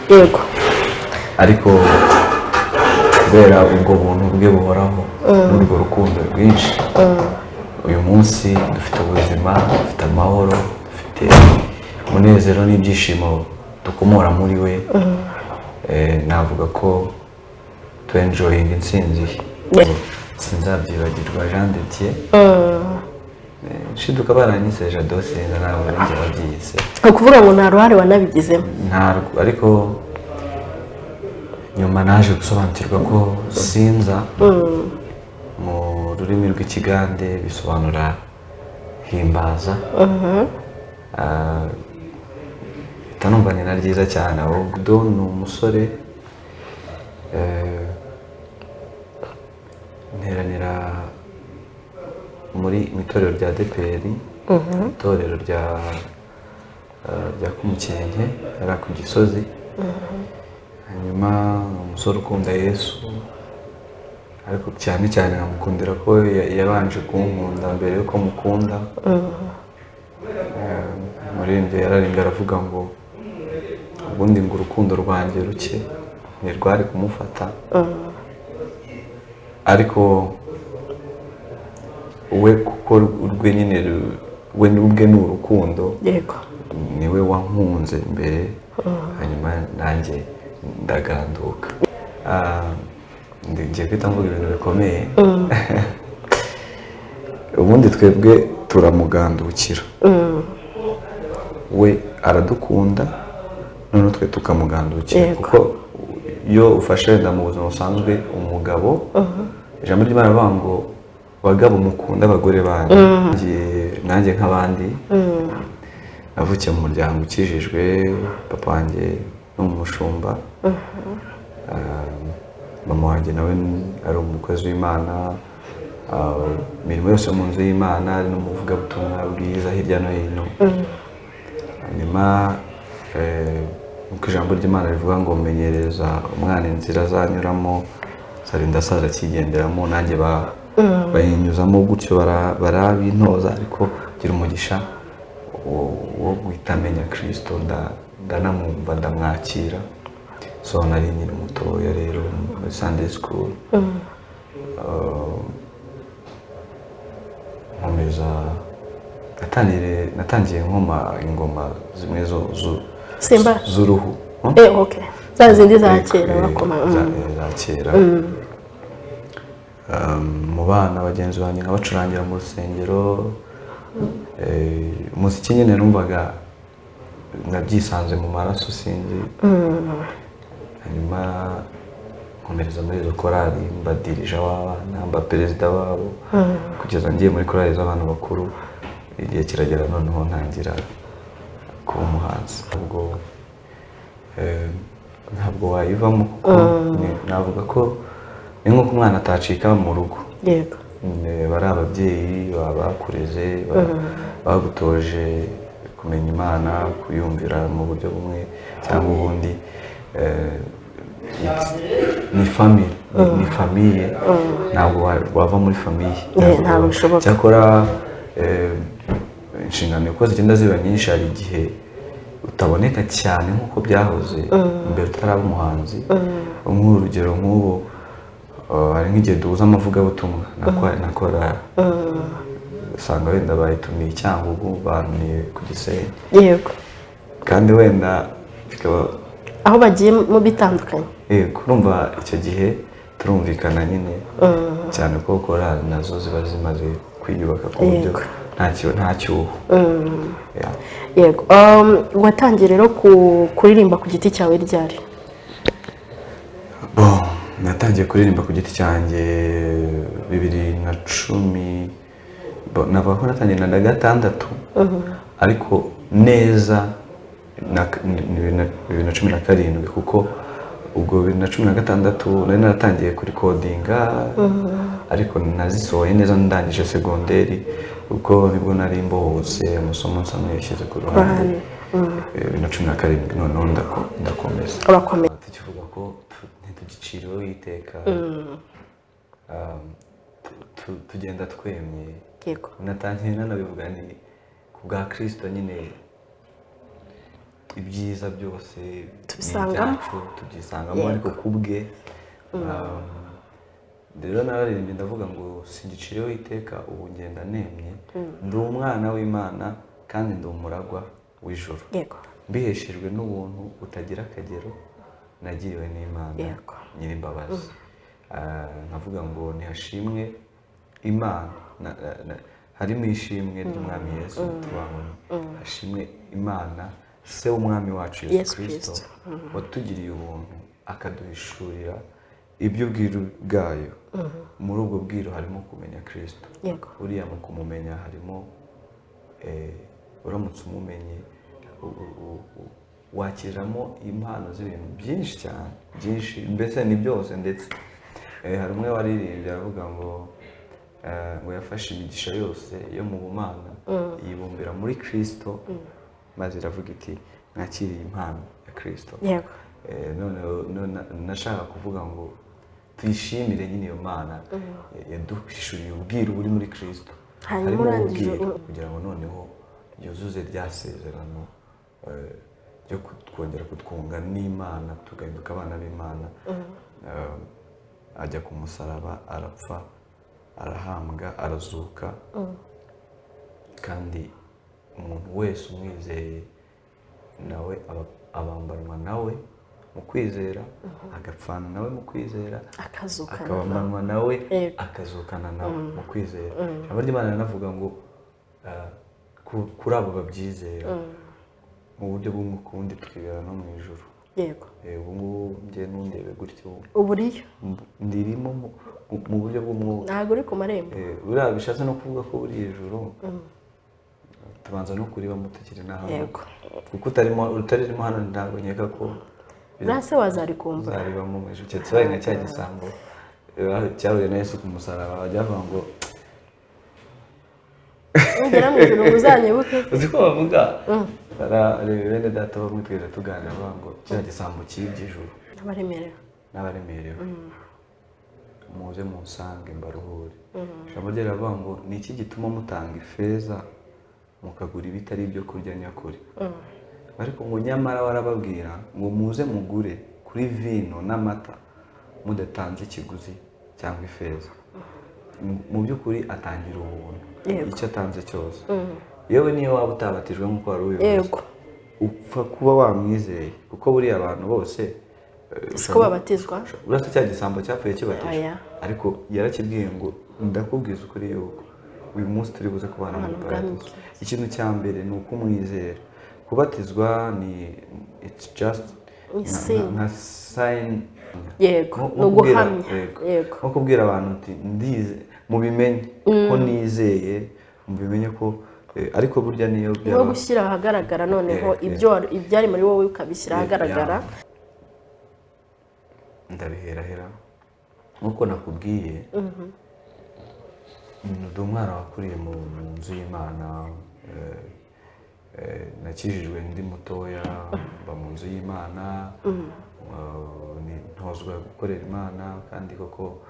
yego ariko kubera ubwo buntu bwe buhoraho n'urwo rukundo rwinshi uyu munsi dufite ubuzima, dufite amahoro, dufite umunezero n'ibyishimo dukomora muri we. Navuga ko tuenjoying intsinzi sinzabyibagirwa. Jean de Dieu shiduka baranyise Jado, sinza nawe njye wabyise. Ukuvuga ngo nta ruhare wanabigizemo? Ntarwo, ariko nyuma naje gusobanukirwa ko sinza mu rurimi rw'ikigande bisobanura himbaza. Tanumva ni na ryiza cyane. Ahubwo ni umusore nteranira muri itorero rya DPR, itorero rya Kumukenke ari ku Gisozi. Hanyuma umusore ukunda Yesu, ariko cyane cyane nkamukundira ko yabanje kunkunda mbere yuko mukunda. Muri ibyo yararimbye aravuga ngo ubundi ngo urukundo rwanjye ruke ntirwari kumufata, ariko we kuko urwe nyine we n'ubwe ni urukundo, niwe wankunze mbere, hanyuma nanjye ndaganduka. Ngiye kwita mvuga ibintu bikomeye. Ubundi twebwe turamugandukira, we aradukunda none twe tukamugandukira, kuko iyo ufashe wenda mu buzima busanzwe umugabo, ijambo ry'Imana rivuga ngo bagabo mukunda abagore banyu. Nanjye nk'abandi navukiye mu muryango ukijijwe, papa wanjye ni umushumba, mama wanjye nawe ari umukozi w'Imana, imirimo yose mu nzu y'Imana, ari n'umuvugabutumwa bwiza hirya no hino. Hanyuma nk'uko ijambo ry'Imana rivuga ngo menyereza umwana inzira azanyuramo azarinda asaza akigenderamo, nanjye bayinyuzamo gutyo barabintoza, ariko gira umugisha wo guhita amenya Kristo, ndanamwumva ndamwakira. So nari nyiri mutoya rero muri Sunday school, nkomeza natangiye nkoma ingoma zimwe z'uruhu. Za zindi za kera bakoma. Za kera. Mu bana bagenzi banjye nkabacurangira mu rusengero. Umuziki nyine numvaga nabyisanze mu maraso sinzi. Hanyuma nkomereza muri izo korali, mbadirija w'abana, mba perezida wabo, kugeza ngiye muri korali z'abantu bakuru. Igihe kiragera noneho ntangira kuba umuhanzi. Ntabwo wayivamo, kuko navuga ko ni nk'uko umwana atacika mu rugo. Bari ababyeyi bakureze, bagutoje kumenya Imana, kuyumvira mu buryo bumwe cyangwa ubundi. Ni famiye, ntabwo wava muri famiye. Cyakora inshingano uko zigenda ziba nyinshi, hari igihe utaboneka cyane nk'uko byahoze mbere utaraba umuhanzi. Nk'urugero nk'ubu, hari nk'igihe duhuza amavugabutumwa nakora, usanga wenda bayitumiye Cyangugu, bantumiye ku Gisenyi, kandi wenda bikaba aho bagiye mu bitandukanye. Urumva icyo gihe turumvikana nyine cyane, ko korali nazo ziba zimaze kwiyubaka ku buryo nta cyuho. Watangiye rero kuririmba ku giti cyawe ryari? Natangiye kuririmba ku giti cyanjye 2010, navuga ko natangiye na 2006, ariko neza 2017, kuko ubwo 2016 nari naratangiye kuri codinga, ariko nazisohoye neza ndangije segonderi, kuko nibwo nari mbohotse amasomo nsamwe yashyize ku ruhande. 2017 noneho ndakomeza. Tukivuga ko ntitugiciriweho iteka, tugenda twemye. Natangiye nanabivuga ni ku bwa Kristo nyine, ibyiza byose Tubisangamo. ibyacu tubyisangamo ariko kubwe rero nararirimbye ndavuga ngo singicireho iteka ubu ngenda nemye ndi umwana w'Imana kandi ndi umuragwa w'ijuru yego mbiheshejwe n'ubuntu butagira akagero nagiriwe n'Imana Yego. nyir'imbabazi. Nkavuga ngo ntihashimwe Imana harimo ishimwe ry'umwami Yesu tubabona hashimwe Imana se w'umwami wacu Yesu Kristo watugiriye ubuntu akaduhishurira iby'ubwiru bwayo. Muri ubwo bwiru harimo kumenya Kristo. yego Uriya mu kumumenya harimo uramutse umumenye wakiriramo impano z'ibintu byinshi cyane byinshi mbese ni byose ndetse hari umwe waririmbye aravuga ngo yafashe imigisha yose yo mu bumana yibumbira muri Kristo maze iravuga iti mwakiriye impano ya Kristo. yego none nashaka kuvuga ngo tuyishimire nyine iyo mana yaduhishuriye ubwiru buri muri Kristo. Hanyuma harimo urangije ubwiru kugira ngo noneho yuzuze rya sezerano ryo kongera kutwunga n'Imana tugahinduka abana b'Imana. Ajya ku musaraba arapfa arahambwa arazuka kandi umuntu wese umwizeye nawe abambanwa nawe mu kwizera agapfana nawe mu kwizera akabambanwa nawe akazukana nawe mu kwizera. Ijambo ry'Imana rinavuga ngo kuri abo babyizera mu buryo bw'umwuka ubundi twibera no mu ijuru. yego ubu ngubu njye ntundebe gutyo uburiyo ndirimo mu buryo bw'umwuka ntabwo uri ku marembo. buriya bishatse no kuvuga ko buri ijuru tubanza no kuriba mutekere n'ahantu yego kuko utarimo hano ntabwo nkeka ko nase wazarikumva uzaribamo mu ijuru kibaye nka cya gisambo cyahuye na Yesu ku musaraba bajya bavuga ngo ugera mu ijuru uzanyibuke. uzi ko bavuga bene data bamwe twese tuganira bavuga ngo cya gisambo cy'iby'ijuru n'abaremerewe muze munsange mbaruhure. Ijambo rye riravuga ngo ni iki gituma mutanga ifeza mukagura ibitari ibyo kurya nyakuri ariko ngo nyamara warababwira ngo muze mugure kuri vino n'amata mudatanze ikiguzi cyangwa ifeza. Mu by'ukuri atangira ubuntu icyo atanze cyose yewe niyo waba utabatijwe nk'uko wari ubivuze upfa kuba wamwizeye kuko buriya abantu bose siko babatizwa uretse cya gisambo cyapfuye kibatije ariko yarakibwiye ngo ndakubwiza ukuri yuko uyu munsi turi buze kubana muri paradizo. Ikintu cya mbere ni uko umwizera. Kubatizwa ni it's just nka sign yego no guhamya yego nko kubwira abantu uti ndize mubimenye ko nizeye mubimenye ko ariko burya niyo byaba gushyira ahagaragara noneho ibyari muri wowe ukabishyira ahagaragara. Ndabiherahera nkuko nakubwiye ndi umwana wakuriye mu nzu y'Imana. Nakijijwe ndi mutoya mba mu nzu y'Imana ntozwa gukorera Imana kandi koko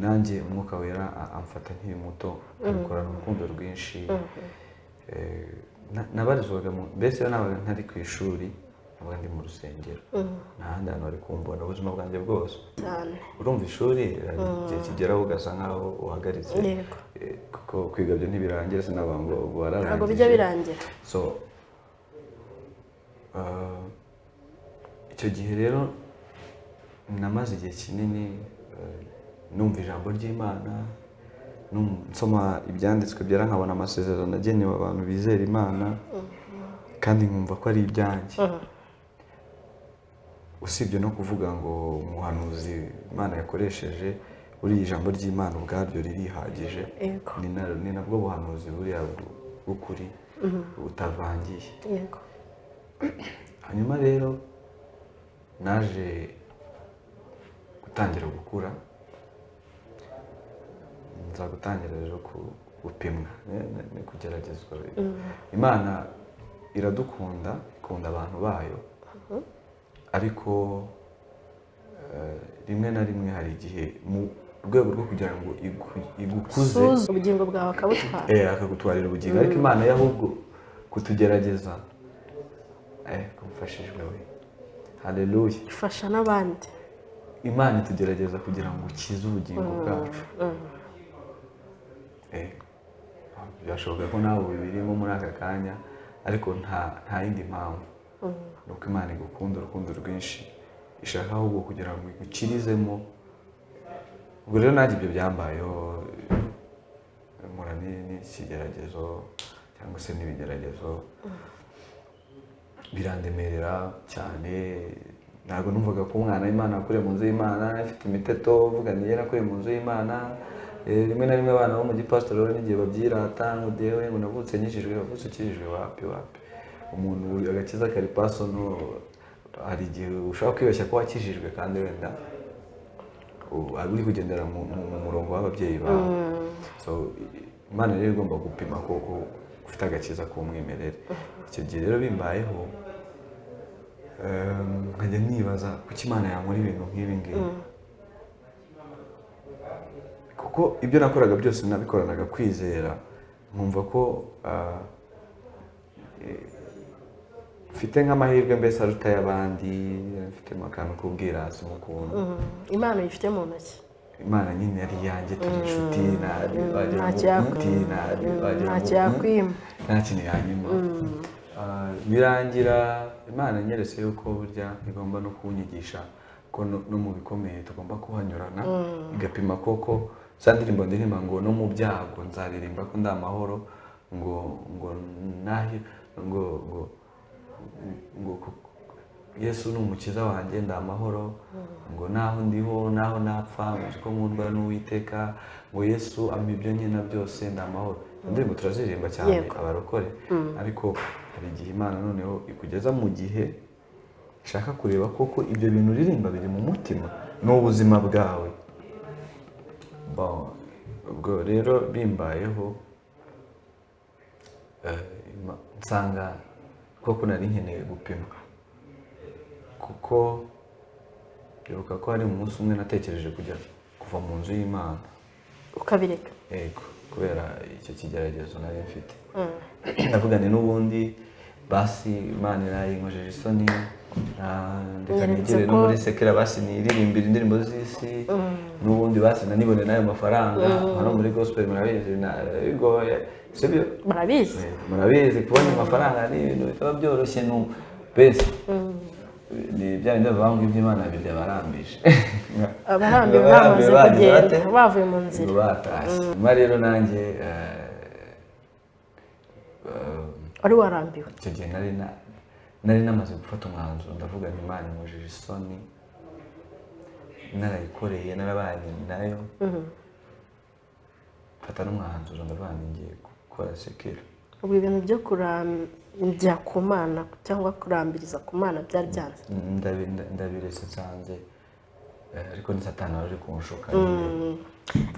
nanjye umwuka wera amfata nkiri muto abikorana urukundo rwinshi. Nabarizwaga mbese nabaga ntari ku ishuri nabaga ndi mu rusengero nta handi hantu bari kumbona ubuzima bwanjye bwose. Urumva ishuri igihe kigeraho ugasa nkaho uhagaritse kuko kwiga byo ntibirangira sinaba ngo wararangiye ntabwo bijya birangira. So icyo gihe rero namaze igihe kinini numva ijambo ry'Imana nsoma ibyanditswe byera nkabona amasezerano agenewe abantu bizera Imana kandi nkumva ko ari ibyanjye. Usibye no kuvuga ngo umuhanuzi Imana yakoresheje buriya ijambo ry'Imana ubwaryo ririhagije ni nabwo buhanuzi buriya bw'ukuri butavangiye. Hanyuma rero naje gutangira gukura nza gutangira rero gupimwa ni kugeragezwa. Imana iradukunda ikunda abantu bayo ariko rimwe na rimwe hari igihe mu rwego rwo kugira ngo igukuze ubugingo bwawe akabutwara akagutwarira ubugingo ariko Imana y'ahubwo kutugerageza kumfashijwe we. Haleluya. ifasha n'abandi. Imana itugerageza kugira ngo ukize ubugingo bwacu. Byashoboka ko nawe ubirimo muri aka kanya, ariko nta yindi mpamvu. Nuko Imana igukunda urukundo rwinshi, ishaka ahubwo kugira ngo igukirizemo. Ubwo rero nanjye ibyo byambayeho, mpura n'ikigeragezo cyangwa se n'ibigeragezo birandemerera cyane. Ntabwo numvaga ko umwana w'Imana akuriye mu nzu y'Imana, afite imiteto uvuga ni yera akuriye mu nzu y'Imana. Rimwe na rimwe abana bo mu gipasitori rero n'igihe babyirata ngo dewe ngo navutse nkijijwe, wavutse ukijijwe, wapi. Umuntu agakiza kari pasono, hari igihe ushobora kwibeshya ko wakijijwe kandi wenda uri kugendera mu murongo w'ababyeyi bawe. So Imana rero igomba gupima koko ufite agakiza k'umwimerere. Icyo gihe rero bimbayeho, nkajya nibaza kuki Imana yankora ibintu nk'ibi ngibi, kuko ibyo nakoraga byose nabikoranaga kwizera, nkumva ko mfite nk'amahirwe mbese aruta y'abandi, mfitemo akantu k'ubwirasi nk'ukuntu. Imana uyifite mu ntoki. Imana nyine yari iyanjye, turi inshuti, ntacyo yakwima, nta kintu yanyuma. Birangira Imana nyeretse yuko burya igomba no kunyigisha ko no mu bikomeye tugomba kuhanyurana, igapima koko za ndirimbo ndirimba ngo no mu byago nzaririmba ko ndi amahoro, ngo Yesu ni umukiza wanjye ndi amahoro, ngo naho ndiho naho napfa nzi ko nkundwa n'Uwiteka, ngo Yesu ampa ibyo nkina byose ndi amahoro. Indirimbo turaziririmba cyane abarokore, ariko hari igihe Imana noneho ikugeza mu gihe ishaka kureba koko ibyo bintu uririmba biri mu mutima n'ubuzima bwawe. Ubwo rero bimbayeho, nsanga koko nari nkeneye gupimwa, kuko bibuka ko hari umunsi umwe natekereje kuva mu nzu y'Imana. Ukabireka? Yego, kubera icyo kigeragezo nari mfite. Ndavuga ni n'ubundi basi Imana irayinkojeje isoni, ndeka nigere no muri sekera basi niririmbira indirimbo z'isi, n'ubundi basi nanibone n'ayo mafaranga. Hano muri gospel murabizi bigoye, sibyo? Murabizi kubona amafaranga ni ibintu bitaba byoroshye bese. Ni bya bindi bavuga iby'Imana birya barambije. Abarambiwe bamaze kugenda, bavuye mu nzira. Batashye. Rero nanjye wari warambiwe. Icyo gihe nari namaze gufata umwanzuro, ndavuga nti Imana inkojeje isoni, narayikoreye, narabanye nayo. Mfata n'umwanzuro ndavuga nti ngiye gukora sekera. Ubu ibintu byo kurambya ku Mana cyangwa kurambiriza ku Mana byari byanze? Ndabiretse nsanze, ariko ni Satani wari kunshuka.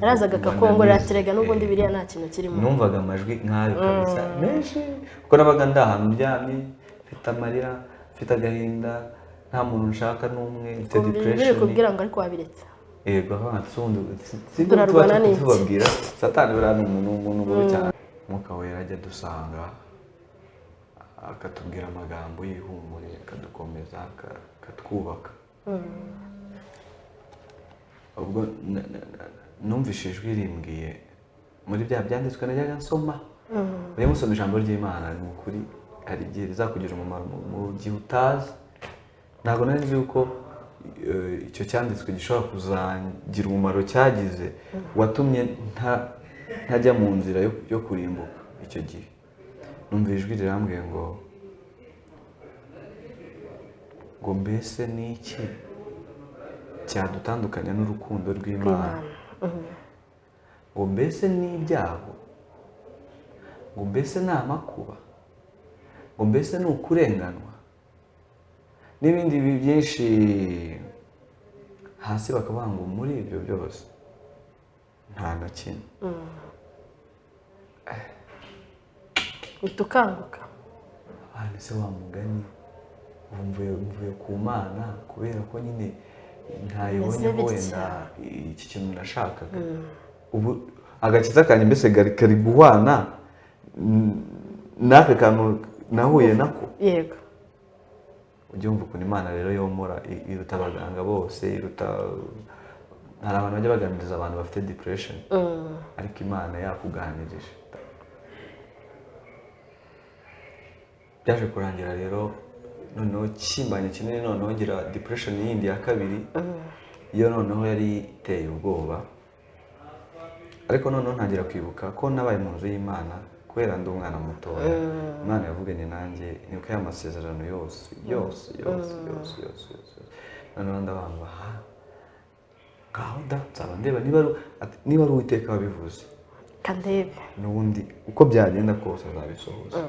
Yarazaga akakongorera ati rega n'ubundi biriya nta kintu kirimo. Numvaga amajwi nk'ayo kabisa menshi, kuko nabaga ndi ahantu ndyamye, mfite amarira, mfite agahinda, nta muntu nshaka n'umwe, mfite depression. Biri kubwira ngo ariko wabiretse? Yego, sibyo tubabwira. Satani buriya ni umuntu mubi cyane. Umwuka wera ajya dusanga akatubwira amagambo y'ihumure, akadukomeza, akatwubaka. Ubwo numvise ijwi rimbwiye muri bya byanditswe najyaga nsoma, ujye musoma ijambo ry'Imana, ni ukuri hari igihe rizakugira umumaro mu gihe utazi. Ntabwo nari nzi yuko icyo cyanditswe gishobora kuzagira umumaro cyagize, watumye ntajya mu nzira yo kurimbuka. Icyo gihe numva ijwi rirambwiye ngo mbese ni iki cyadutandukanya n'urukundo rw'Imana? Ngo mbese ni ibyago? Ngo mbese ni amakuba? Ngo mbese ni ukurenganwa? N'ibindi byinshi hasi bakavuga ngo muri ibyo byose nta na kimwe. Utukanguka se wa mugani mvuye ku Mana kubera ko nyine ntayibonye wenda iki kintu nashakaga. Ubu agakiza kanjye mbese kari guhwana n'aka kantu nahuye nako. Yego. ujye wumva ukuntu Imana rero yomora iruta abaganga bose, iruta hari abantu bajya baganiriza abantu bafite depression ariko Imana yakuganirije. Byaje kurangira rero noneho kimbanye kinini, noneho ngira depression yindi ya kabiri iyo noneho yari iteye ubwoba, ariko noneho ntangira kwibuka ko nabaye mu nzu y'Imana kubera ndi umwana mutoya. Imana yavuganye nanjye nibuka ya masezerano yose noneho ndabamba ngaho nzaba ndeba niba ari Uwiteka wabivuze kandebe n'ubundi uko byagenda kose azabisohoza.